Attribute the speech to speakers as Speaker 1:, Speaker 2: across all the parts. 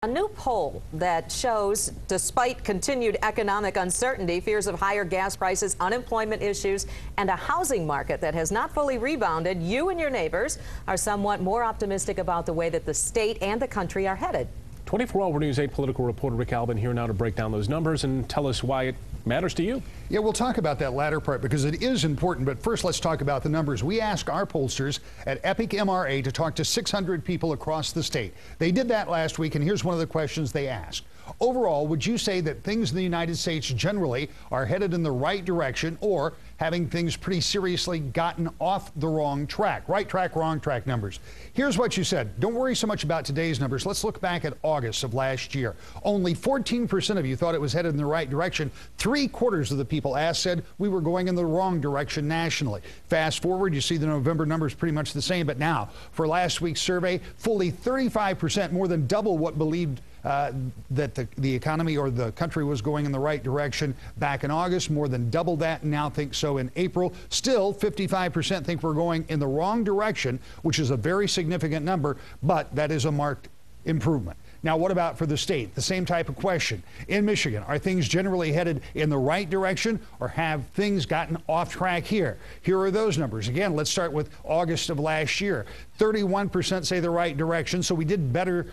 Speaker 1: A new poll that shows, despite continued economic uncertainty, fears of higher gas prices, unemployment issues, and a housing market that has not fully rebounded, you and your neighbors are somewhat more optimistic about the way that the state and the country are headed.
Speaker 2: 24-Hour News 8 political reporter Rick Albin here now to break down those numbers and tell us why it matters to you.
Speaker 3: Yeah, we'll talk about that latter part because it is important. But first, let's talk about the numbers. We asked our pollsters at Epic MRA to talk to 600 people across the state. They did that last week, and here's one of the questions they asked. Overall, would you say that things in the United States generally are headed in the right direction, or having things pretty seriously gotten off the wrong track? Right track, wrong track numbers. Here's what you said. Don't worry so much about today's numbers. Let's look back at August of last year. Only 14% of you thought it was headed in the right direction. 3/4 of the people asked said we were going in the wrong direction nationally. Fast forward, you see the November numbers pretty much the same, but now for last week's survey, fully 35%, more than double what believed that the economy or the country was going in the right direction back in August, more than double that, and now think so in April. Still, 55% think we're going in the wrong direction, which is a very significant number, but that is a marked improvement. Now, what about for the state? The same type of question. In Michigan, are things generally headed in the right direction, or have things gotten off track here? Here are those numbers. Again, let's start with August of last year. 31% say the right direction, so we did better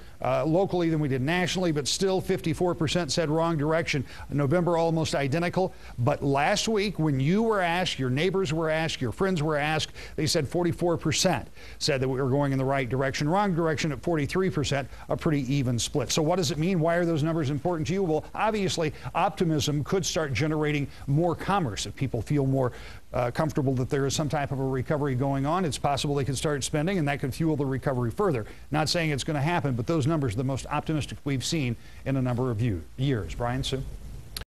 Speaker 3: locally than we did nationally, but still 54% said wrong direction. November, almost identical. But last week, when you were asked, your neighbors were asked, your friends were asked, they said 44% said that we were going in the right direction. Wrong direction at 43%, a pretty even split. So what does it mean? Why are those numbers important to you? Well, obviously, optimism could start generating more commerce. If people feel more comfortable that there is some type of a recovery going on, it's possible they could start spending, and that could fuel the recovery further. Not saying it's going to happen, but those numbers are the most optimistic we've seen in a number of years. Brian, Sue?